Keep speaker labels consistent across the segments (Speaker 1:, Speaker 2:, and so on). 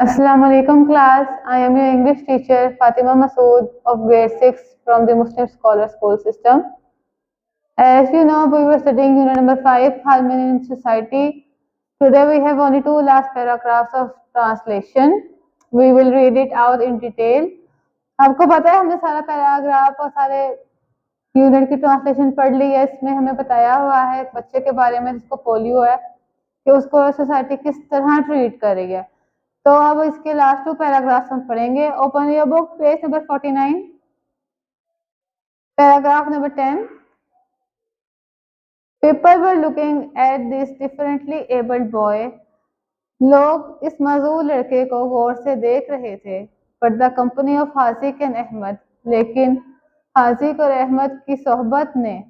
Speaker 1: Assalamu alaikum class. I am your English teacher Fatima Masood of grade 6 from the Muslim Scholar School system. As you know, we were studying unit number 5, Harmony in Society. Today we have only two last paragraphs of translation. We will read it out in detail. आपको पता है हमने सारा paragraph और सारे unit की translation पढ़ ली है। इसमें हमें बताया हुआ है एक बच्चे के बारे में जिसको पोलियो है कि उसको सोसाइटी किस तरह ट्रीट कर रही है। तो अब इसके लास्ट टू पैराग्राफ्स हम पढ़ेंगे। Open your book, page number 49, paragraph number 10। People were looking at this differently abled boy. लोग इस मजूर लड़के को गौर से देख रहे थे। But the company of Haziq and Ahmed, लेकिन हाजिक और अहमद की सोहबत ने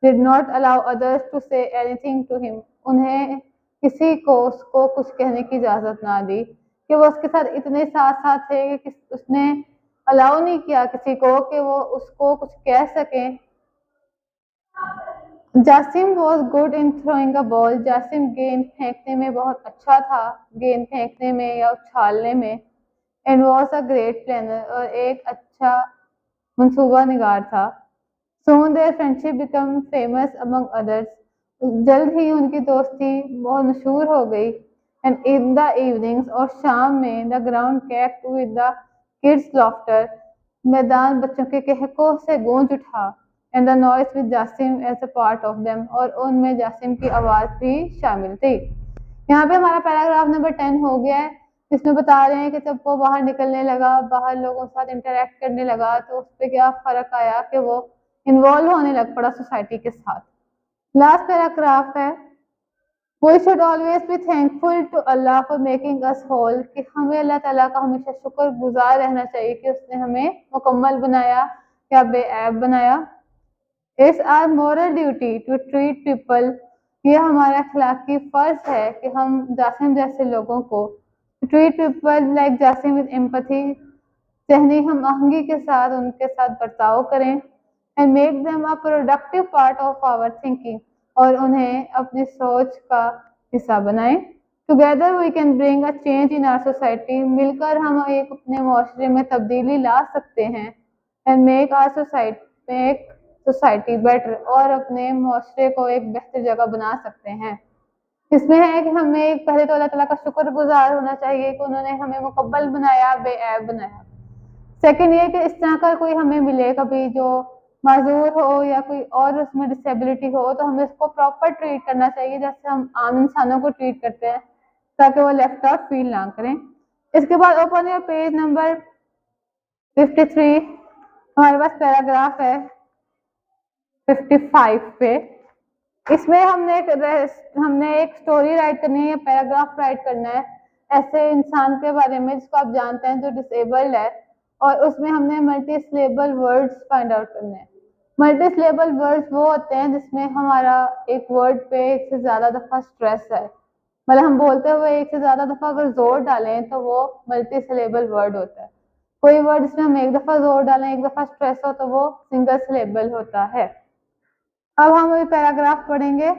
Speaker 1: did not allow others to say anything to him, उन्हें किसी को उसको कुछ कहने की इजाजत ना दी कि वो उसके साथ इतने साथ साथ थे कि उसने अलाउ नहीं किया किसी को कि वो उसको कुछ कह सके। Jasim was good in throwing a ball, Jasim गेंद फेंकने में बहुत अच्छा था, गेंद फेंकने में या उछालने में। And was a great planner, और एक अच्छा मंसूबा निगार था। Soon their friendship become famous among others, जल्द ही उनकी दोस्ती बहुत मशहूर हो गई। एंड इन द इवनिंग्स, और शाम में, the ground echoed with the kids laughter, मैदान बच्चों के कहकों से गूंज उठा। And the noise with Jasim as a part of them, और उनमें जासिम की आवाज भी शामिल थी। यहाँ पे हमारा पैराग्राफ नंबर 10 हो गया है, जिसमें बता रहे हैं कि जब वो बाहर निकलने लगा, बाहर लोगों के साथ इंटरेक्ट करने लगा, तो उस पर क्या फर्क आया कि वो इन्वॉल्व होने लग पड़ा सोसाइटी के साथ। लास्ट पैराग्राफ है, We should always be thankful to Allah for making us whole, कि हमें अल्लाह ताला का हमेशा शुक्र गुजार रहना चाहिए कि उसने हमें मुकम्मल बनाया या बेऐब बनाया। It's our moral duty to treat people, ये हमारा अखलाकी फर्ज है कि हम जासिम जैसे लोगों को treat people like Jasim with empathy, Sahni हम आहंगी के साथ उनके साथ बर्ताव करें। and make them a productive part of our thinking, और उन्हें अपनी सोच का हिस्सा बनाएं। Together we can bring a change in our society, मिलकर हम एक अपने माशरे में तब्दीली ला सकते हैं। and make our society better, और अपने माशरे को एक बेहतर जगह बना सकते हैं। इसमें है कि हमें पहले तो अल्लाह ताला का शुक्रगुजार होना चाहिए कि उन्होंने हमें मुकब्बल बनाया, बेऐब बनाया। सेकंड ये कि इस तरह का कोई हमें मिले कभी जो माजूर हो या कोई और उसमें डिसेबिलिटी हो, तो हमें उसको प्रॉपर ट्रीट करना चाहिए जैसे हम आम इंसानों को ट्रीट करते हैं, ताकि वो लेफ्ट आउट फील ना करें। इसके बाद ओपन योर पेज नंबर 53, हमारे पास पैराग्राफ है 55 पे। इसमें हमने एक स्टोरी राइट करनी है, पैराग्राफ राइट करना है ऐसे इंसान के बारे में जिसको आप जानते हैं जो डिसेबल्ड है, और उसमें हमने multi syllable words find out करने हैं। मल्टी सिलेबल वर्ड्स वो होते हैं जिसमें हमारा एक वर्ड पे एक से ज्यादा दफा स्ट्रेस है, मतलब हम बोलते हुए एक से ज्यादा दफा अगर जोर डालें तो वो मल्टी सिलेबल वर्ड होता है। कोई वर्ड जिसमें हम एक दफा जोर डालें, एक दफा स्ट्रेस हो, तो वो सिंगल सिलेबल होता है। अब हम अभी पैराग्राफ पढ़ेंगे।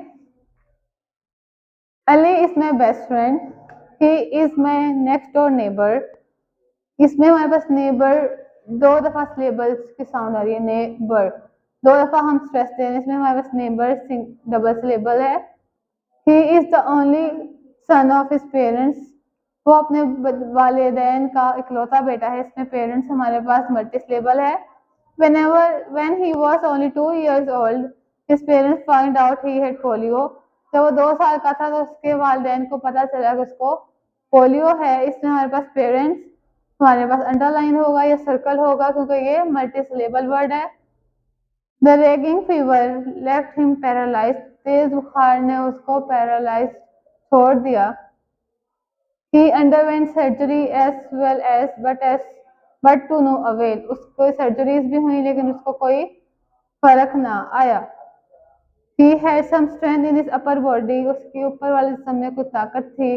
Speaker 1: Ali is my best friend, he is my next door neighbour. इसमें हमारे पास नेबर दो दफा सिलेबल्स की साउंड आ रही है, नेबर दो दफा हम स्ट्रेस दे रहे हैं, इसमें हमारे पास नेबर डबल सिलेबल है। He is the only son of his parents, वो अपने वालिदैन का इकलौता बेटा है, इसमें पेरेंट्स हमारे पास मल्टी सिलेबल है। when he was only 2 years old, his parents find out he had polio, जब वो 2 साल का था तो उसके वालिदैन को पता चला कि उसको पोलियो है। इसमें हमारे पास पेरेंट्स हमारे पास अंडरलाइन होगा या सर्कल होगा क्योंकि ये मल्टी सिलेबल वर्ड है। The raging fever left him paralyse, तेज बुखार ने उसको पैरालाइज छोड़ दिया। He underwent surgery as well as but to no avail, उसको सर्जरीज भी हुई लेकिन उसको कोई फर्क ना आया। He had some strength in his upper body, उसके ऊपर वाले जिस्म में कुछ ताकत थी।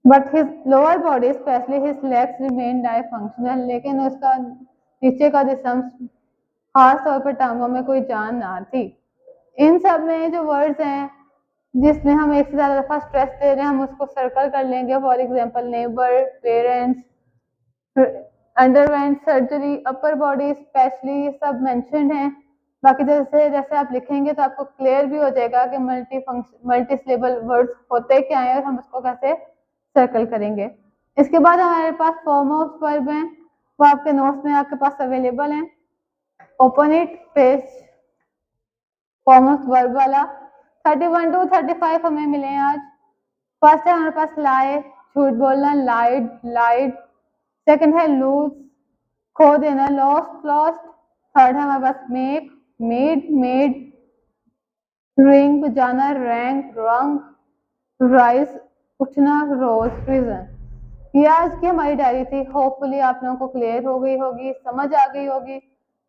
Speaker 1: But his lower body, especially his legs, remained dysfunctional, लेकिन उसका नीचे का जिस्म, खास तौर पर टांगों में कोई जान ना थी। इन सब में जो वर्ड्स हैं जिसमें हम एक से ज़्यादा दफ़ा स्ट्रेस दे रहे हैं हम उसको सर्कल कर लेंगे। For example neighbour, parents, underwent surgery, upper body specially, ये सब मेंशन्ड हैं। बाकी जैसे जैसे आप लिखेंगे तो आपको क्लियर भी हो जाएगा कि मल्टी सिलेबल वर्ड्स होते क्या हैं और हम उसको कैसे सर्कल करेंगे। इसके बाद हमारे पास फॉर्म ऑफ वर्ब हैं, वो आपके नोट्स में आपके पास अवेलेबल हैं। Open it pays form of verb वाला 31 to 35 हमें मिले हैं आज। फर्स्ट है हमारे पास लाई, झूठ बोलना, लाइड, लाइड। सेकंड है लूज, खो देना, लॉस्ट, लॉस्ट। थर्ड है हमारे पास मेक, मेड, मेड। रिंग, बजाना, रैंक, रंग। राइस, उठना, रोज, प्रिजन। ये आज की हमारी डायरी थी। होपफुली आप लोगों को क्लियर हो गई होगी, समझ आ गई होगी।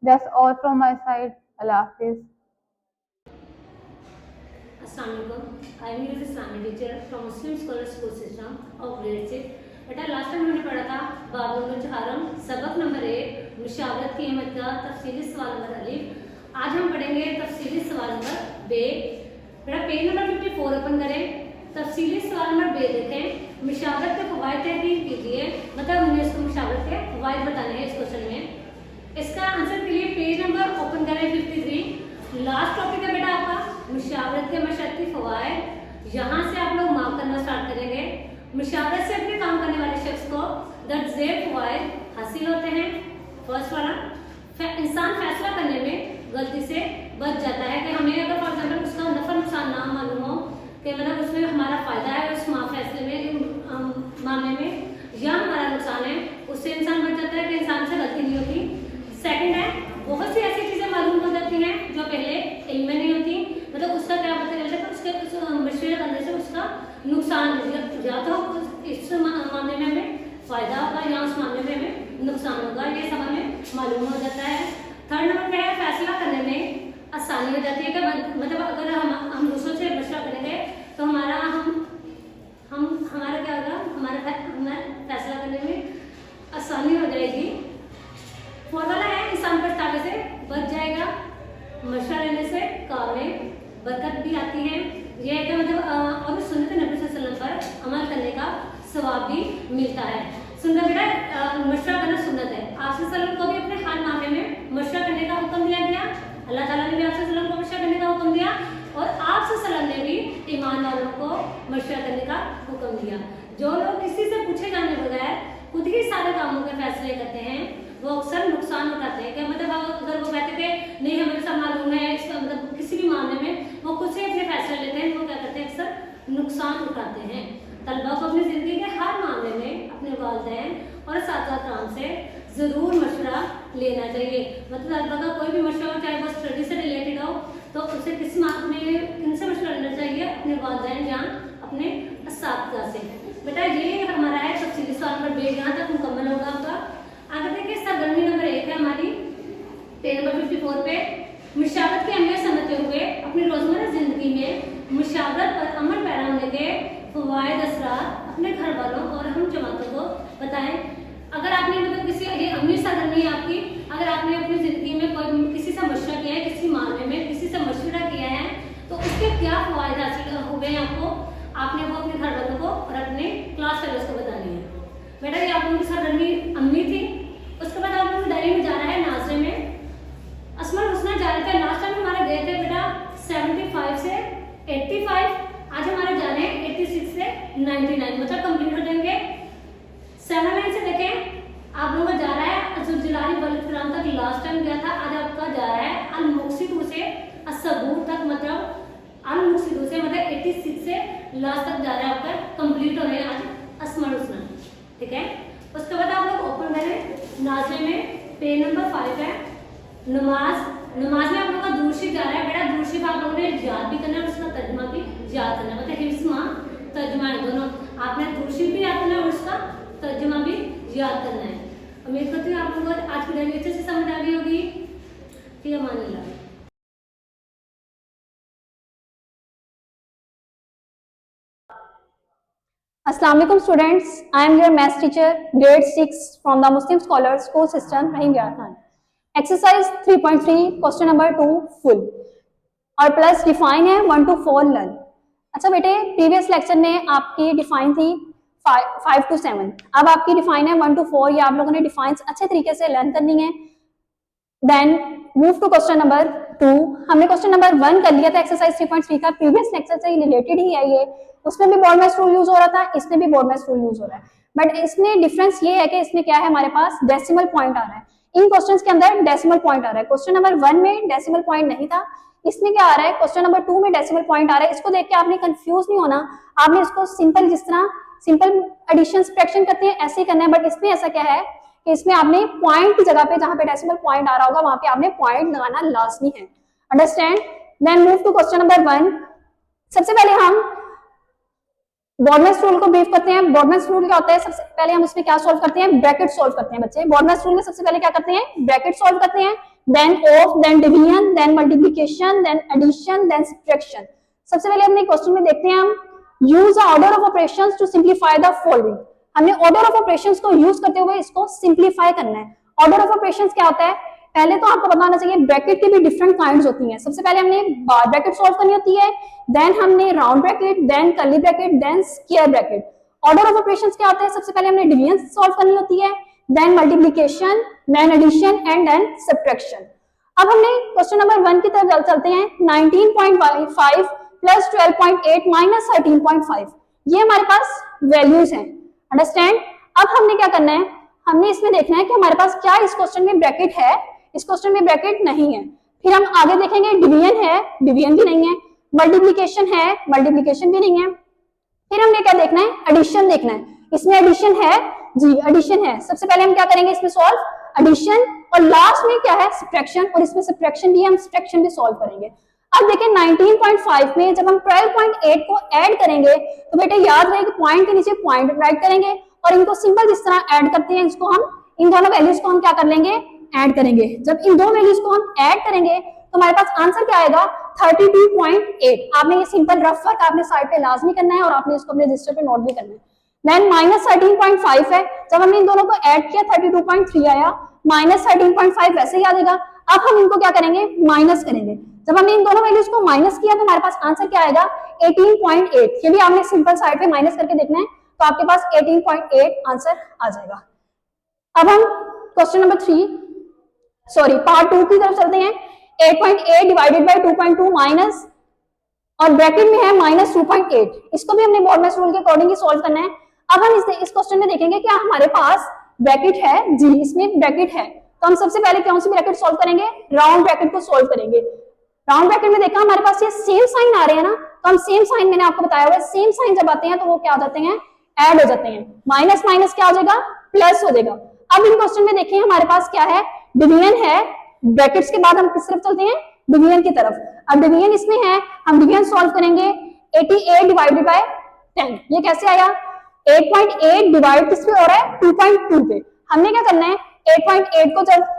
Speaker 1: That's all from my side. अल्लाह हाफिज।
Speaker 2: अस्सलामुअलैकुम, I am your Islamic teacher from Muslim scholar school system of grade 6। बेटा लास्ट टाइम हमने पढ़ा था बाब नंबर 4 सबक नंबर 1 मुशावरत की अहमियत का तफसीली सवाल नंबर अलिफ। आज हम पढ़ेंगे तफसीली सवाल नंबर बे। बेटा पेज नंबर 54 ओपन करें, तफसीली सवाल नंबर बे देखें। मुशावरत के फवायद तहकीक कीजिए, मतलब हमने इसको मुशावरत के फवायद बताने हैं इस क्वेश्चन में। इसका आंसर के लिए पेज नंबर ओपन करें 53। लास्ट टॉपिक है बेटा आपका मुशावरत के मशक्क़ती फ़वाइद। यहाँ से आप लोग मार्क करना स्टार्ट करेंगे। मुशावरत से अपने काम करने वाले शख्स को ज़ेर फ़वाइद हासिल होते हैं। फर्स्ट वाला, इंसान फैसला करने में गलती से बच जाता है कि हमें अगर फॉर एग्जाम्पल उसका नफा नुकसान ना मालूम हो कि मतलब उसमें हमारा फ़ायदा है उस फैसले में मामले में या हमारा नुकसान है, उससे इंसान बच जाता है कि इंसान से गलती नहीं होती। सेकेंड है, बहुत सी ऐसी चीज़ें मालूम हो जाती हैं जो पहले इल्म में नहीं होती, मतलब उसका क्या पता चलता है, उसके मशवरे करने से उसका नुकसान या तो इस मामले में हमें फ़ायदा होगा या उस मामले में हमें नुकसान होगा, ये सब हमें मालूम हो जाता है। थर्ड नंबर पे है फैसला करने में आसानी हो जाती है कि मतलब अगर हम दूसरों से मशवरा करेंगे तो हमारा क्या होगा, हमारा फैसला करने में आसानी हो जाएगी। फोर्थ वाला है इंसान पछतावे से बच जाएगा, मशवरा लेने से काम में बरकत भी आती है। यह है कि मतलब और सुन्नत नबी सल्लल्लाहु अलैहि वसल्लम पर अमल करने का सवाब भी मिलता है। सुन्नत बेटा मशवरा करना सुन्नत है। आप सल्लल्लाहु अलैहि वसल्लम को भी अपने हर मामले में मशवरा करने का हुक्म दिया गया। अल्लाह ताला ने भी आप सल्लल्लाहु अलैहि वसल्लम को मशवरा करने का हुक्म दिया और आप सल्लल्लाहु अलैहि वसल्लम ने भी ईमान वालों को मशवरा करने का हुक्म दिया। जो लोग किसी से पूछे जाने बगैर खुद ही सारे कामों के फैसले करते हैं वो अक्सर नुकसान उठाते हैं। क्या मतलब अगर वो कहते थे नहीं हमें सब मालूम है, इसका मतलब किसी भी मामले में वो खुद से अपने फैसले लेते हैं, वो क्या करते हैं अक्सर नुकसान उठाते हैं। तलबा को अपनी ज़िंदगी के हर मामले में अपने वालिदैन और साथ से ज़रूर मशवरा लेना चाहिए। मतलब तलबा का कोई भी मशवरा हो, चाहे वो स्टडी से रिलेटेड हो, तो उसे किनसे मशवरा लेना चाहिए, अपने वालिदैन या अपने असातिज़ा से। बेटा ये हमारा है तफसीली सवाल नंबर बे, यहाँ तक मुकम्मल होगा आपका। आगे देखिए सरगर्मी नंबर 1 है हमारी पेज नंबर 54 पे। मुशावरत की अहमियत समझते हुए अपनी रोजमर्रा जिंदगी में मुशावरत पर अमल पैरा होने के फवायद असरात अपने घर वालों और हम जमातों को बताएं। अगर आपने मतलब किसी ये अमीर सरगर्मी है आपकी, अगर आपने अपनी जिंदगी में कोई किसी से मशवरा किया है, किसी मामले में किसी से मशवरा किया है, तो उसके क्या फवायद हासिल हुए हैं आपने वो अपने घर वालों को और अपने क्लास फेलोज को बतानी है। बेटा ये आप लोगों की सरगर्मी अम्मी थी। उसके बाद आप लोग डायरी में जा रहा है नाजरे में असमल हुस्ना जा रहे थे। लास्ट टाइम हमारे गए थे बेटा 75 से 85, आज हमारे जाने हैं 86 से 99, मतलब कंप्लीट हो जाएंगे। 7 लाइन से देखें आप लोगों का जा रहा है अजुल जलाली वल इकराम तक, लास्ट टाइम गया था। आज आपका जा रहा है अल मुक्सिदू से असबूर तक, मतलब अल मुक्सिदू से मतलब 86 से लास्ट तक जा रहा है आपका, कंप्लीट हो रहे हैं आज असमल हुस्ना, ठीक है। उसके बाद आप लोग ओपन करें नाज़रे में पेज नंबर 5 है नमाज में आप लोगों का दूरशीफ जा रहा है। बेटा दूरशीफ आप लोगों ने याद भी करना है, उसका तर्जुमा भी याद करना है, मतलब हिफ्ज़ मां तर्जुमा है दोनों। आपने दूरशीफ भी याद करना है और उसका तर्जुमा भी याद करना है। उम्मीद करती हूँ आप लोगों को आज की डायरी अच्छे से समझ आ गई होगी। ठीक है, मानिल्लाह।
Speaker 3: Assalamualaikum students, I am your math teacher grade 6 from the Muslim Scholar School System Rahim Yar Khan. Exercise 3.3 question number 2 full और प्लस डिफाइन है 1 to 4 learn। अच्छा बेटे, प्रीवियस लेक्चर में आपकी डिफाइन थी 5 to 7, अब आपकी डिफाइन है 1 to 4। ये आप लोगों ने डिफाइन अच्छे तरीके से लर्न करनी है। Then move to question number 2। हमने क्वेश्चन नंबर 1 कर लिया था एक्सरसाइज 3.3 का, प्रीवियस लेक्चर से रिलेटेड ही है ये। उसमें भी बॉर्डमैस रूल यूज हो रहा था, इसमें भी बॉर्डमैस रूल यूज हो रहा है, बट इसमें डिफरेंस ये है कि इसमें क्या है, हमारे पास डेसिमल पॉइंट आ रहा है। इन क्वेश्चंस के अंदर डेसिमल पॉइंट आ रहा है। क्वेश्चन नंबर 1 में डेसिमल पॉइंट नहीं था, इसमें क्या आ रहा है, क्वेश्चन नंबर 2 में डेसिमल पॉइंट आ रहा है। इसको देख के आपने कंफ्यूज नहीं होना, आपने इसको सिंपल, जिस तरह सिंपल एडिशन सब्ट्रैक्शन करते हैं ऐसे ही करना है। बट इसमें ऐसा क्या है कि इसमें आपने पॉइंट की जगह पे, जहां पे डेसिमल पॉइंट आ रहा होगा वहां पे आपने पॉइंट लगाना लाजमी है। Understand? Then move to question number 1। सबसे पहले हम बॉर्डमैस रूल को ब्रीफ करते हैं। बॉर्डमैस रूल क्या होता है, सबसे पहले हम उसमें क्या सॉल्व करते हैं, ब्रैकेट सॉल्व करते हैं बच्चे। बॉर्डमैस रूल में सबसे पहले क्या करते हैं, ब्रैकेट सॉल्व करते हैं, then of, then division, then multiplication, then addition, then subtraction. सबसे पहले हमने क्वेश्चन में देखते हैं हम use order of operations to simplify the following. हमने ऑर्डर ऑफ ऑपरेशंस को यूज करते हुए इसको सिंप्लीफाई करना है। ऑर्डर ऑफ ऑपरेशंस क्या होता है, पहले तो आपको पता होना चाहिए ब्रैकेट की भी डिफरेंट काइंड्स होती हैं। सबसे पहले हमने बार ब्रैकेट सॉल्व करनी होती है, देन हमने round bracket, then curly bracket, then square bracket. Order of operations क्या होता है, सबसे पहले हमने डिवीजन सॉल्व करनी होती है, then multiplication, then addition and then subtraction. अब हमने क्वेश्चन नंबर 1 की तरफ चलते हैं। 19.5 प्लस 12.8 माइनस 13.5, ये हमारे पास वैल्यूज हैं। अंडरस्टैंड? अब हमने क्या करना है, हमने इसमें देखना है कि हमारे पास क्या इस क्वेश्चन में ब्रैकेट है, इस क्वेश्चन में ब्रैकेट नहीं है। फिर हम आगे देखेंगे डिवीजन है, डिवीजन भी नहीं है, मल्टीप्लिकेशन है, मल्टीप्लिकेशन भी नहीं है। फिर हमने क्या देखना है, एडिशन देखना है। इसमें एडिशन है जी, एडिशन है। सबसे पहले हम क्या करेंगे इसमें सॉल्व एडिशन, और लास्ट में क्या है सब्ट्रैक्शन, और इसमें सब्ट्रैक्शन भी, हम सब्ट्रैक्शन भी सॉल्व करेंगे। अब देखिए 19.5 में जब हम 12.8 को ऐड करेंगे तो बेटे याद रहे कि पॉइंट के नीचे पॉइंट राइट करेंगे, और इनको सिंपल जिस तरह ऐड करते हैं, इसको हम इन दोनों वैल्यूज को हम क्या कर लेंगे, ऐड करेंगे। जब इन दो वैल्यूज को हम ऐड करेंगे तो हमारे पास आंसर क्या आएगा, 32.8। आपने ये सिंपल रफ वर्क आपने साइड पे लाजमी करना है, और आपने इसको अपने रजिस्टर पे नोट भी करना है। देन माइनस 13.5 है, जब हमने इन दोनों को ऐड किया 32.3 आया, माइनस 13.5 वैसे ही आ जाएगा। अब हम इनको क्या करेंगे, माइनस करेंगे। जब हमने इन दोनों वैल्यूज को माइनस किया तो हमारे पास आंसर क्या आएगा, 18.8। ये भी आपने सिंपल साइड पे माइनस करके देखना है, तो आपके पास 18.8 आंसर आ जाएगा। अब हम क्वेश्चन नंबर 3 सॉरी पार्ट 2 की तरफ चलते हैं। 8.8 डिवाइडेड बाय 2.2 माइनस, और ब्रैकेट में है माइनस 2.8। इसको भी हमने बॉर्डमैस रूल के अकॉर्डिंग ही सॉल्व करना है। अब हम इस क्वेश्चन में देखेंगे क्या हमारे पास ब्रैकेट है जी, इसमें ब्रैकेट है। तो हम सबसे पहले कौन सी ब्रैकेट सॉल्व करेंगे, राउंड ब्रैकेट को सॉल्व करेंगे। राउंड ब्रैकेट में देखा हमारे पास ये सेम साइन आ रहे हैं ना, तो हम सेम साइन, मैंने आपको बताया हुआ है सेम साइन जब आते हैं तो वो क्या हो जाते हैं, ऐड हो जाते हैं। माइनस माइनस क्या हो जाएगा, प्लस हो जाएगा। अब इन क्वेश्चन में देखिए हमारे पास क्या है, डिवीजन है। ब्रैकेट्स के बाद हम किस तरफ चलते हैं, डिवीजन की तरफ। अब डिवीजन इसमें है, हम डिवीजन सॉल्व करेंगे। 88 डिवाइडेड बाय 10, ये कैसे आया, 8.8 डिवाइड किस पे हो रहा है, 2.2 पे। हमने क्या करना है, 8.8 को जब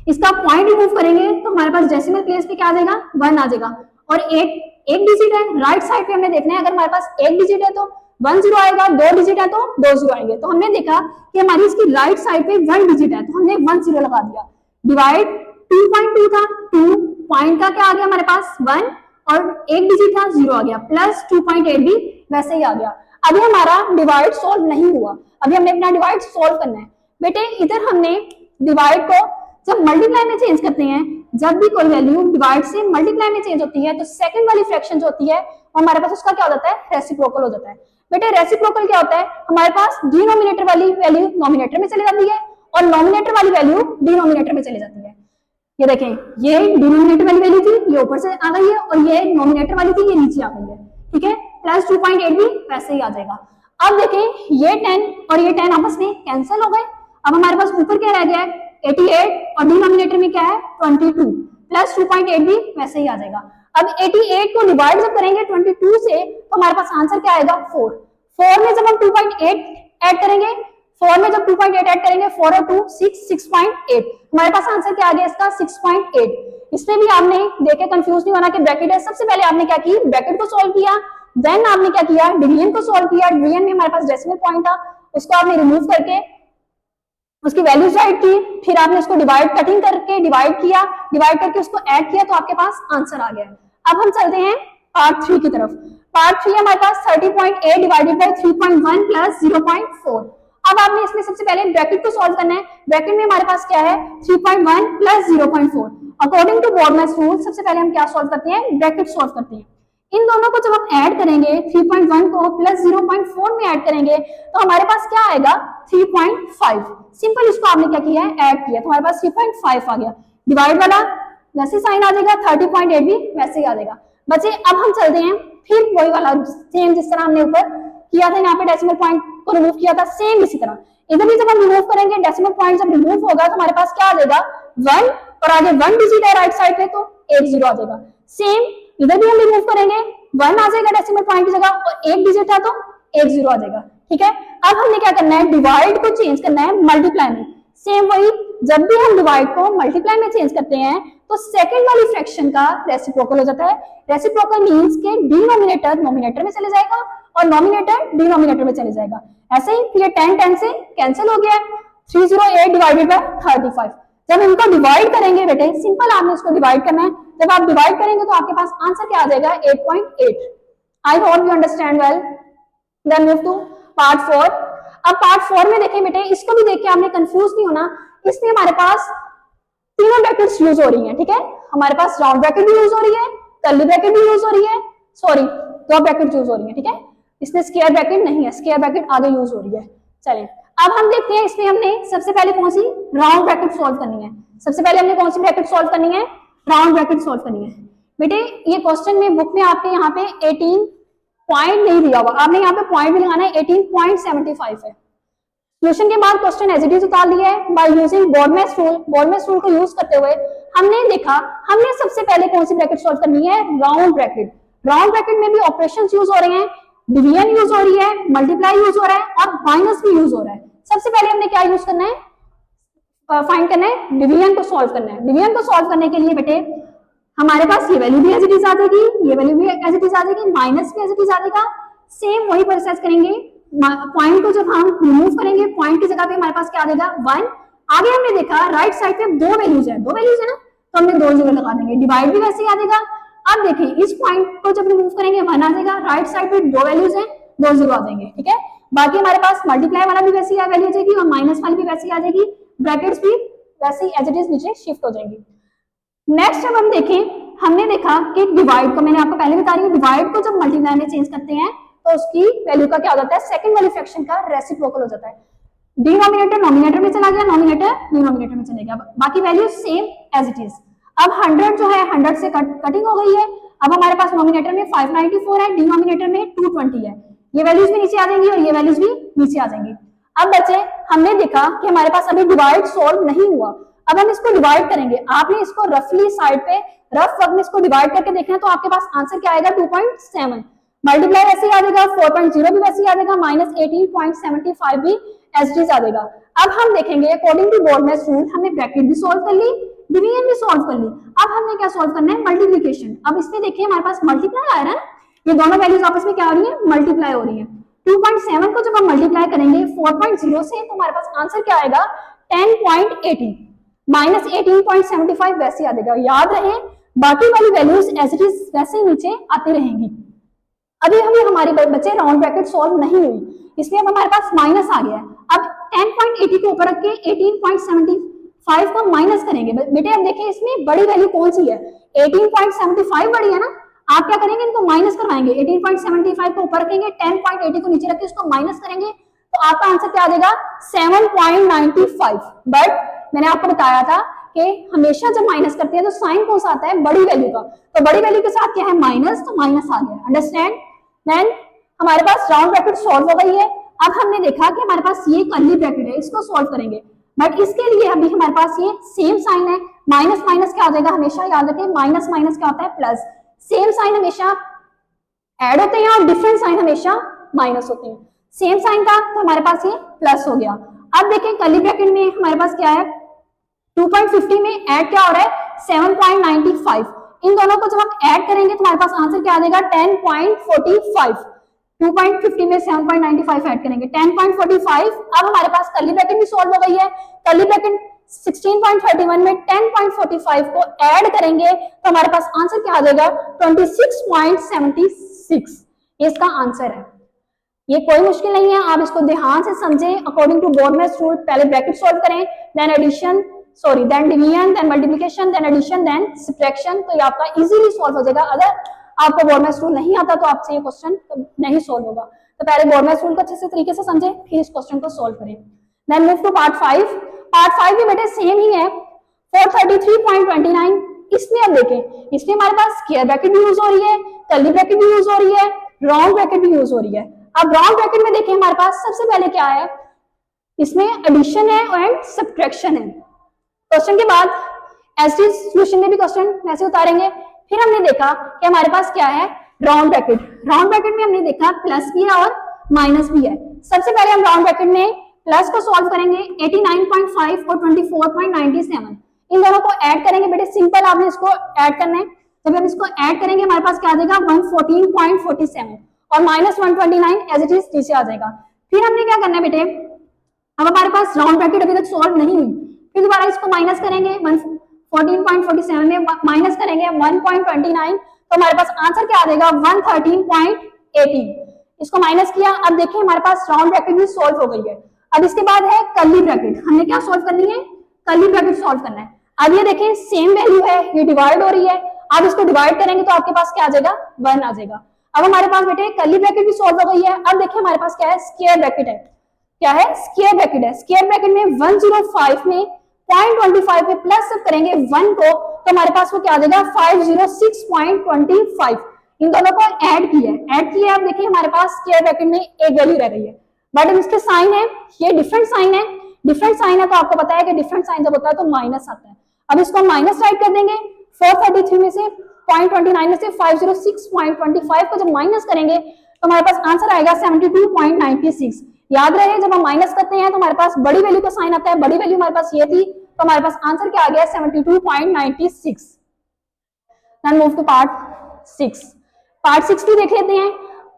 Speaker 3: इसका पॉइंट रिमूव करेंगे तो हमारे पास डेसिमल प्लेस पे क्या आ जाएगा, 1 आ जाएगा। और एक डिजिट है, राइट साइड पे हमने देखना है, अगर हमारे पास एक डिजिट है तो 1 0 आएगा, 2 डिजिट है तो 2 0 आएंगे। तो हमने देखा कि हमारी इसकी राइट साइड पे 1 डिजिट है, तो हमने 1 0 लगा दिया। डिवाइड 2.2 था, 2 पॉइंट का क्या आ गया हमारे पास 1, और एक डिजिट था 0 आ गया, प्लस 2.8 भी वैसे ही आ गया। अभी हमारा डिवाइड सॉल्व नहीं हुआ, अभी हमने अपना डिवाइड सॉल्व करना है। बेटे इधर हमने डिवाइड को जब मल्टीप्लाई में चेंज करते हैं, जब भी कोई वैल्यू डिवाइड से मल्टीप्लाई में चेंज होती है तो सेकंड वाली फ्रैक्शन जो होती है वो हमारे पास उसका क्या हो जाता है, रेसिप्रोकल हो जाता है। बेटे रेसिप्रोकल क्या होता है, हमारे पास डिनोमिनेटर वाली वैल्यू नोमिनेटर में चली जाती है, और नोमिनेटर वाली वैल्यू डिनोमिनेटर में चली जाती है। ये देखें, ये डिनोमिनेटर वाली वैल्यू थी, ये ऊपर से आ गई है, और ये नोमिनेटर वाली थी, ये नीचे आ गई है। ठीक है, प्लस 2.8 भी वैसे ही आ जाएगा। अब देखें ये 10 और ये 10 आपस में कैंसिल हो गए। अब हमारे पास ऊपर क्या रह गया है, 88, और डिनोमिनेटर में क्या है 22, प्लस 2.8 भी वैसे ही आ जाएगा। अब 88 को डिवाइड जब करेंगे 22 से तो हमारे पास आंसर क्या आएगा, 4 में जब हम 2.8 ऐड करेंगे, 4 में जब 2.8 ऐड करेंगे, 4 और 2 6.8, हमारे पास आंसर क्या आ गया इसका 6.8। इसमें भी आपने देखे कंफ्यूज नहीं होना कि ब्रैकेट है। सबसे पहले आपने क्या की, ब्रैकेट को सॉल्व किया, देन आपने क्या किया, डिवीजन को सॉल्व किया। डिवीजन में हमारे पास डेसिमल पॉइंट था, उसको आपने रिमूव करके उसकी वैल्यूज राइट की, फिर आपने उसको डिवाइड कटिंग करके डिवाइड किया, डिवाइड करके उसको ऐड किया, तो आपके पास आंसर आ गया। अब हम चलते हैं पार्ट 3 की तरफ। पार्ट 3 हमारे पास 30.8 डिवाइडेड बाय 3.1 प्लस 0.4। अब आपने इसमें सबसे पहले ब्रैकेट को सॉल्व करना है। ब्रैकेट में हमारे पास क्या है 3.1 plus 0.4। According to BODMAS rule सबसे पहले हम क्या सॉल्व करते हैं, ब्रैकेट सॉल्व करते हैं। इन दोनों को जब हम ऐड करेंगे 3.1 को प्लस 0.4 में ऐड करेंगे तो हमारे पास क्या आएगा 3.5। सिंपल इसको आपने क्या किया है ऐड किया तो हमारे पास 3.5 आ गया। डिवाइड वाला वैसे साइन आ जाएगा, 30.8 भी वैसे ही आ जाएगा। बच्चे अब हम चलते हैं फिर वही वाला सेम जिस तरह हमने ऊपर किया था, यहाँ पे डेसिमल पॉइंट को रिमूव किया था, सेम इसी तरह इधर भी जब हम रिमूव करेंगे डेसिमल पॉइंट जब रिमूव होगा तो हमारे पास क्या आ जाएगा 1 और आगे 1 डिजिट है राइट साइड पे तो 1 0 आ जाएगा। सेम इधर भी हम रिमूव करेंगे 1 आ जाएगा डेसिमल पॉइंट की जगह और 1 डिजिट था तो 1 0 आ जाएगा। ठीक है, अब हमने क्या करना है डिवाइड को चेंज करना है मल्टीप्लाई में। सेम वही जब भी हम डिवाइड को मल्टीप्लाई में चेंज करते हैं तो सेकंड वाली फ्रैक्शन का रेसिप्रोकल हो जाता है। रेसिप्रोकल मींस के डिनोमिनेटर नोमिनेटर में चले जाएगा और नोमिनेटर डिनोमिनेटर में चले जाएगा। ऐसे ही ये 10 10 से कैंसिल हो गया, 308 डिवाइडेड बाय 35। जब इनको डिवाइड करेंगे बेटे सिंपल आपने इसको डिवाइड करना है। जब आप डिवाइड करेंगे तो आपके पास आंसर क्या आ जाएगा 8.8। I hope you understand well. Then move to part 4। अब पार्ट 4 में देखें बेटे, इसको भी देख के आपने कंफ्यूज नहीं होना। इसमें हमारे पास तीनों ब्रैकेट्स यूज हो रही हैं। ठीक है, हमारे पास राउंड ब्रैकेट भी यूज हो रही है, कर्ली ब्रैकेट भी यूज हो रही है, सॉरी दो ब्रैकेट यूज हो रही है। ठीक है, इसमें स्क्वायर ब्रैकेट नहीं है, स्क्वायर ब्रैकेट आगे यूज हो रही है। चलिए अब हम देखते हैं इसमें हमने सबसे पहले कौन सी राउंड ब्रैकेट सॉल्व करनी है। सबसे पहले हमने कौन सी ब्रैकेट सॉल्व करनी है, राउंड ब्रैकेट सॉल्व करनी है। बेटे ये क्वेश्चन में बुक में आपके यहाँ पे 18 पॉइंट नहीं दिया हुआ, आपने यहाँ पे पॉइंट भी लगाना है, 18.75 है। सोल्यूशन के बाद क्वेश्चन एज इट इज उतार लिया है बाय यूजिंग बोर्डमैस रूल। बोर्डमैस रूल को यूज करते हुए हमने देखा हमने सबसे पहले कौन सी ब्रैकेट सॉल्व करनी है, राउंड ब्रैकेट। राउंड ब्रैकेट में भी ऑपरेशंस यूज हो रहे हैं, डिवीजन यूज हो रही है, मल्टीप्लाई यूज हो रहा है और माइनस भी यूज हो रहा है। सबसे पहले हमने क्या यूज करना है, फाइंड करना है, डिवीजन को सॉल्व करना है। डिवीजन को सॉल्व करने के लिए बेटे हमारे पास ये वैल्यू भी एज इट इज आ जाएगी, ये वैल्यू भी एज इट इज आ जाएगी, माइनस भी एज इट इज आ जाएगा। सेम वही प्रोसेस करेंगे, पॉइंट को जब हम रिमूव करेंगे पॉइंट की जगह पे हमारे पास क्या आ जाएगा 1। आगे हमने देखा राइट साइड पे दो वैल्यूज है ना, तो हमने 2 0 लगा देंगे, डिवाइड भी वैसे ही आ जाएगा। अब देखिए इस पॉइंट को जब रिमूव करेंगे 1 आ जाएगा, राइट साइड पे 2 वैल्यूज है, 2 0 आ जाएंगे। ठीक है, बाकी हमारे पास मल्टीप्लाई वाला भी वैसे ही वैल्यू आ जाएगी और माइनस वाली भी वैसे ही आ जाएगी, ब्रैकेट्स भी वैसे ही एज इट इज नीचे शिफ्ट हो जाएंगी। नेक्स्ट जब हम देखें, हमने देखा कि डिवाइड को, मैंने आपको पहले बता रही हूँ, डिवाइड को जब मल्टीप्लाई में चेंज करते हैं तो उसकी वैल्यू का क्या हो जाता है, सेकंड वाली फ्रैक्शन का रेसिप्रोकल हो जाता है। डिनोमिनेटर नोमिनेटर में चला गया, नोमिनेटर डिनोमिनेटर में चले गया, बाकी value same as it is. अब 100 जो है 100 से कटिंग हो गई है। अब हमारे पास नोमिनेटर में 594 है, डिनोमिनेटर में 220 है, ये वैल्यूज भी नीचे आ जाएंगी और ये वैल्यूज भी नीचे आ जाएंगी। अब बच्चे हमने देखा कि हमारे पास अभी डिवाइड सॉल्व नहीं हुआ, अब हम इसको डिवाइड करेंगे। आपने इसको रफली साइड पे रफ वर्क में इसको डिवाइड करके देखना है तो आपके पास आंसर क्या आएगा 2.7। मल्टीप्लाई वैसे ही आ जाएगा, 4.0 भी वैसे ही आ जाएगा, माइनस 18.75 भी एज इट इज आ जाएगा। अब हम देखेंगे अकॉर्डिंग टू बोर्डमैस रूल हमने ब्रैकेट भी सॉल्व कर ली, डिवीजन भी सॉल्व कर ली। अब हमने क्या सॉल्व करना है, मल्टीप्लिकेशन। अब इसमें देखिए हमारे पास मल्टीप्लाई आ रहा है, ये दोनों वैल्यूज आपस में क्या हो रही है, मल्टीप्लाई हो रही है। 2.7 को जब हम मल्टीप्लाई करेंगे 4.0 से तो हमारे पास आंसर क्या आएगा 10.80, माइनस 18.75 वैसे आ जाएगा। याद रहे बाकी वाली वैल्यूज एज इट इज वैसे नीचे आती रहेंगी। अभी हमें हमारे बच्चे राउंड ब्रैकेट सॉल्व नहीं हुई, इसलिए अब हमारे पास माइनस आ गया है। अब 10.80 को ऊपर रख के 18.75 को माइनस करेंगे। बेटे अब देखिए इसमें बड़ी वैल्यू कौन सी है, 18.75 बड़ी है ना, आप क्या करेंगे इनको माइनस करवाएंगे, 18.75 को ऊपर रखेंगे, 10.80 को नीचे रख के इसको माइनस करेंगे तो आपका आंसर क्या आ जाएगा 7.95। बट मैंने आपको बताया था कि हमेशा जब माइनस करते हैं तो साइन कौन सा आता है, बड़ी वैल्यू का, तो बड़ी वैल्यू के साथ क्या है माइनस, तो माइनस आ गया। अंडरस्टैंड। देन हमारे पास राउंड ब्रैकेट सॉल्व हो गई है। अब हमने देखा कि हमारे पास ये कर्ली ब्रैकेट है, इसको सॉल्व करेंगे, बट इसके लिए अभी हमारे पास ये सेम साइन है, माइनस माइनस क्या हो जाएगा, हमेशा याद रखें माइनस माइनस क्या होता है प्लस, सेम साइन हमेशा ऐड होते हैं और डिफरेंट साइन हमेशा माइनस होते हैं। सेम साइन का तो हमारे पास ये प्लस हो गया। अब देखें कर्ली ब्रैकेट में हमारे पास क्या है, 2.50 में ऐड क्या हो रहा है 7.95, इन दोनों को जब हम ऐड करेंगे तो हमारे पास आंसर क्या आ जाएगा 10.45। 2.50 में 7.95 ऐड करेंगे 10.45। अब हमारे पास कर्ली ब्रैकेट भी सॉल्व हो गई है। कर्ली ब्रैकेट 16.31 में 10.45 को ऐड करेंगे तो हमारे पास आंसर क्या आ जाएगा 26.76। ये इसका आंसर है। ये कोई मुश्किल नहीं है, आप इसको ध्यान से समझें। अकॉर्डिंग टू बोर्डमैस रूल पहले ब्रैकेट सॉल्व करें, then addition sorry then division, then multiplication, then addition, then subtraction, तो ये आपका इजीली सॉल्व हो जाएगा। अगर आपको बोर्डमैस रूल नहीं आता तो आपसे ये क्वेश्चन नहीं सॉल्व होगा। तो पहले बोर्डमैस रूल को अच्छे से तरीके से समझें, फिर इस क्वेश्चन को सॉल्व करें। Then move to part 5। Part 5 भी बेटे सेम ही है, 433.29। इसमें अब देखें, इसमें हमारे पास स्क्वायर ब्रैकेट भी यूज हो रही है, कर्ली ब्रैकेट भी यूज हो रही है, राउंड ब्रैकेट भी यूज हो रही है। अब राउंड ब्रैकेट में देखें हमारे पास सबसे पहले क्या है, इसमें एडिशन है एंड सब्ट्रैक्शन है। क्वेश्चन के बाद एसडी सॉल्यूशन में भी क्वेश्चन वैसे उतारेंगे। फिर हमने देखा कि हमारे पास क्या है, राउंड ब्रैकेट। राउंड ब्रैकेट में हमने देखा प्लस भी है और माइनस भी है। सबसे पहले हम राउंड ब्रैकेट में प्लस को सॉल्व करेंगे, 89.5 और 24.97 इन दोनों को ऐड करेंगे। बेटे सिंपल आपने इसको ऐड करना है। जब हम इसको ऐड करेंगे हमारे पास क्या आ जाएगा, 114.47 और माइनस 129 एज इट इज नीचे आ जाएगा। फिर हमने क्या करना है बेटे, अब हमारे पास राउंड ब्रैकेट अभी तक सॉल्व नहीं हुई, फिर दोबारा इसको माइनस करेंगे, 114.47 में माइनस करेंगे 1.29, तो हमारे पास आंसर क्या आ जाएगा, 113.18। इसको माइनस किया। अब देखिए हमारे पास राउंड ब्रैकेट भी सॉल्व हो गई है। अब इसके बाद है कर्ली ब्रैकेट। हमने क्या सॉल्व करनी है, कर्ली ब्रैकेट सॉल्व करना है। अब ये देखिए सेम वैल्यू है, ये डिवाइड हो रही है। आप इसको डिवाइड करेंगे तो आपके पास क्या आ जाएगा, 1 आ जाएगा। अब हमारे पास बेटे कर्ली ब्रैकेट भी सॉल्व हो गई है। अब देखिए हमारे पास क्या है, स्क्वायर ब्रैकेट है। क्या है, स्क्वायर ब्रैकेट है। स्क्वायर ब्रैकेट में 105 में 0.25 में प्लस सब करेंगे 1 को, तो हमारे पास वो क्या आ जाएगा, 506.25। इन दोनों को ऐड किया है। अब देखिए हमारे पास स्क्वायर ब्रैकेट में एक वैल्यू रह गई है, बट इसके साइन है, ये डिफरेंट साइन है। डिफरेंट साइन है तो आपको पता है कि डिफरेंट साइन जब होता है तो माइनस आता है। अब इसको माइनस राइट कर देंगे। 433 में से 0.29 में से 506.25 को जब माइनस करेंगे तो हमारे पास आंसर आएगा 72.96। याद रहे जब हम माइनस करते हैं तो हमारे पास बड़ी वैल्यू का साइन आता है। बड़ी वैल्यू हमारे पास ये थी, तो हमारे पास आंसर क्या आ गया, 72.96। Then move to part 6। Part 6 भी देख लेते हैं।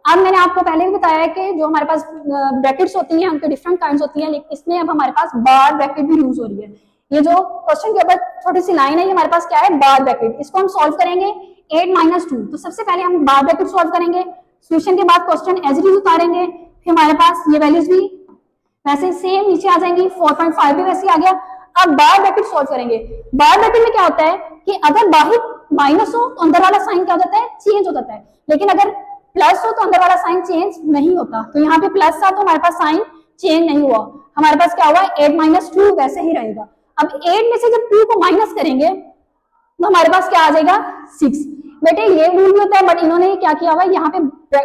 Speaker 3: अब मैंने आपको पहले भी बताया कि जो हमारे पास ब्रैकेट्स होती हैं उनके डिफरेंट काइंड्स होती हैं, लेकिन इसमें अब हमारे पास बार ब्रैकेट भी यूज हो रही है। ये जो क्वेश्चन के ऊपर छोटी सी लाइन है, ये हमारे पास क्या है, बार ब्रैकेट। इसको हम सॉल्व करेंगे 8 - 2। तो सबसे पहले हम बार ब्रैकेट सॉल्व करेंगे, सॉल्यूशन के बाद क्वेश्चन एज इट इज उतारेंगे। फिर हमारे पास ये वैल्यूज भी वैसे सेम नीचे आ जाएंगी, 4.5 भी वैसे आ गया। अब बार ब्रैकेट सॉल्व करेंगे। बार ब्रैकेट में क्या होता है कि अगर बाहर माइनस हो तो अंदर वाला साइन क्या हो जाता है, चेंज हो जाता है, लेकिन अगर प्लस हो तो अंदर वाला साइन चेंज नहीं होता। तो यहाँ पे प्लस था तो हमारे पास साइन चेंज नहीं हुआ, हमारे पास क्या हुआ, 8 - 2 वैसे ही रहेगा। अब 8 में से जब 2 को माइनस करेंगे तो हमारे पास क्या आ जाएगा, 6। बेटे ये रूल भी होता है, बट इन्होंने क्या किया हुआ है, यहाँ पे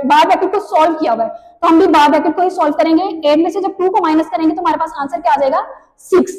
Speaker 3: बार ब्रैकेट को सॉल्व किया हुआ है, तो हम भी बार ब्रैकेट को ही सॉल्व करेंगे। 8 में से जब 2 को माइनस करेंगे तो हमारे पास आंसर क्या आ जाएगा, 6।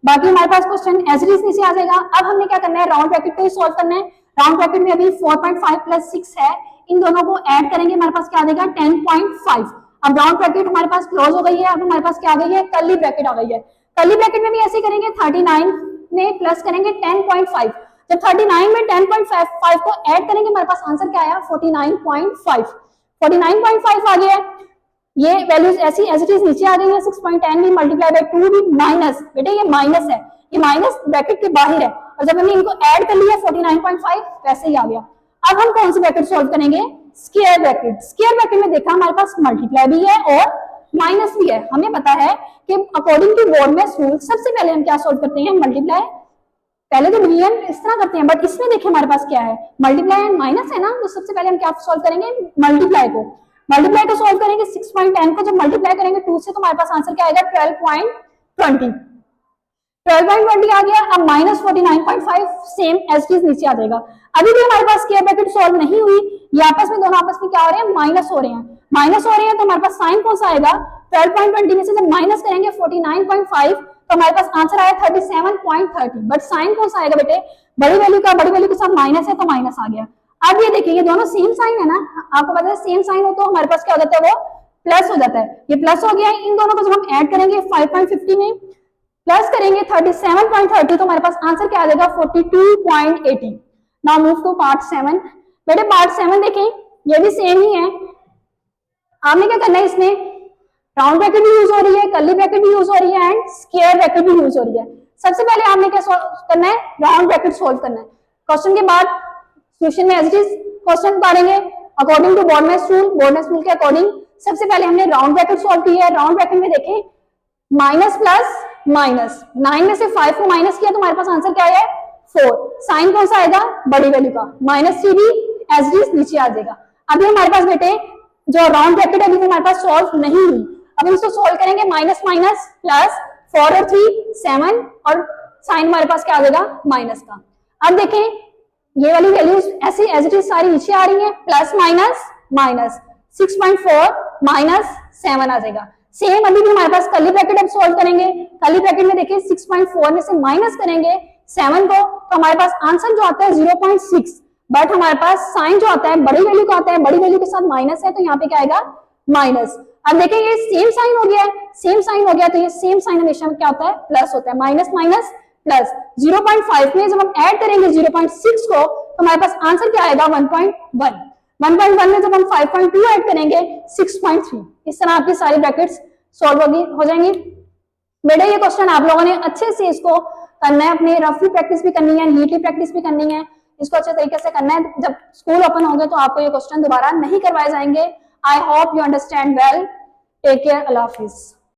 Speaker 3: बाकी हमारे पास क्वेश्चन एज इट इज नीचे आ जाएगा। अब हमने क्या करना है, राउंड ब्रैकेट को ही सॉल्व करना है। राउंड ब्रैकेट में अभी 4.5 + 6 है, इन दोनों को ऐड करेंगे, हमारे पास क्या आ जाएगा, 10.5। अब राउंड ब्रैकेट हमारे पास क्लोज हो गई है। अब हमारे पास क्या आ गई है, कर्ली ब्रैकेट आ गई है। कर्ली ब्रैकेट में भी ऐसे करेंगे, 39 में प्लस करेंगे 10.5। जब 39 में 10.5 को ऐड करेंगे हमारे पास आंसर क्या आया, 49.5। 49.5 आ गया। ये वैल्यूज ऐसी एज इट इज नीचे आ गई है। 6.10 भी मल्टीप्लाई बाय 2 भी माइनस, बेटे ये माइनस है, ये माइनस ब्रैकेट के बाहर है, और जब हमने इनको ऐड कर लिया 49.5 वैसे ही आ गया। अब हम कौन सी ब्रैकेट सॉल्व करेंगे, स्क्वायर ब्रैकेट। स्क्वायर ब्रैकेट में देखा हमारे पास मल्टीप्लाई भी है और माइनस भी है। हमें पता है कि अकॉर्डिंग टू बोर्डमैस रूल सबसे पहले हम क्या सॉल्व करते हैं, मल्टीप्लाई। पहले तो डिवीजन इस तरह करते हैं, बट इसमें देखिए हमारे पास क्या है, मल्टीप्लाई एंड माइनस है ना, तो सबसे पहले हम क्या सॉल्व करेंगे, मल्टीप्लाई को। मल्टीप्लाई को सॉल्व करेंगे 6.10 को जब मल्टीप्लाई करेंगे 2 से तो हमारे पास आंसर क्या आएगा, 12.20। 12.20 आ गया। अब -49.5 सेम एज इट इज नीचे आ जाएगा। अभी भी हमारे पास स्क्वायर ब्रैकेट सॉल्व नहीं हुई, ये आपस में दोनों आपस में क्या हो रहे हैं, माइनस हो रहे हैं। माइनस हो रहे हैं तो हमारे पास साइन कौन सा आएगा, 12.20 में से जब माइनस करेंगे 49.5 तो हमारे पास आंसर आया 37.30। बट साइन कौन सा आएगा बेटे, बड़ी वैल्यू के साथ माइनस है तो माइनस आ गया। अब ये देखिए ये दोनों सेम साइन है ना, आपको पता है सेम साइन हो तो हमारे पास क्या हो जाता है, वो प्लस हो जाता है। ये प्लस हो गया है। इन दोनों को जब हम ऐड करेंगे 5.50 में प्लस करेंगे 37.30 तो हमारे पास आंसर क्या आ जाएगा, 42.80। Now move to part 7। बेटे पार्ट 7 देखें, ये भी सेम ही है। आपने क्या करना है, इसमें राउंड ब्रैकेट भी यूज हो रही है, कर्ली ब्रैकेट भी यूज हो रही है एंड स्क्वायर ब्रैकेट भी यूज हो रही है। सबसे पहले आपने क्या करना है, राउंड ब्रैकेट सोल्व करना है। क्वेश्चन के बाद सॉल्यूशन में एज इट इज क्वेश्चन उतारेंगे। अकॉर्डिंग टू बोर्डनेस रूल के अकॉर्डिंग सबसे पहले हमने राउंड ब्रैकेट सॉल्व किया है। राउंड ब्रैकेट में देखें माइनस प्लस माइनस, 9 में से 5 को माइनस किया तो हमारे पास आंसर क्या है 4। साइन कौन सा आएगा बड़ी वैल्यू का, -3 भी एज इट इज नीचे आ जाएगा। अभी हमारे पास बेटे जो राउंड ब्रैकेट है अभी हमारे पास सॉल्व नहीं हुई, अब हम इसको सॉल्व करेंगे माइनस माइनस प्लस 4 और 3 7 और साइन हमारे पास क्या आ जाएगा माइनस का। अब देखें ये वाली वैल्यूज ऐसे एज इट इज सारी नीचे आ रही है, प्लस माइनस माइनस 6.4 माइनस 7 आ जाएगा। सेम अभी भी हमारे पास कर्ली ब्रैकेट अब सॉल्व करेंगे, कर्ली ब्रैकेट में देखिए 6.4 में से माइनस करेंगे 7 को तो हमारे पास आंसर जो आता है 0.6, बट हमारे पास साइन जो आता है बड़ी वैल्यू का आता है, बड़ी वैल्यू के साथ माइनस है तो यहाँ पे क्या आएगा माइनस। अब देखिए ये सेम साइन हो गया है, सेम साइन हो गया तो ये सेम साइन हमेशा क्या होता है प्लस होता है, माइनस माइनस प्लस। 0.5 में जब हम ऐड करेंगे 0.6 को तो हमारे पास आंसर क्या आएगा 1.1। 1.1 में जब हम 5.2 ऐड करेंगे 6.3। इस तरह आपकी सारी ब्रैकेट्स सॉल्व हो जाएंगी। बेटा ये क्वेश्चन आप लोगों ने अच्छे से इसको करना है, अपनी रफली प्रैक्टिस भी करनी है, नीटली प्रैक्टिस भी करनी है, इसको अच्छे तरीके से करना है। जब स्कूल ओपन होंगे तो आपको ये क्वेश्चन दोबारा नहीं करवाए जाएंगे। I hope you understand well. Take care, अल्लाह हाफिज।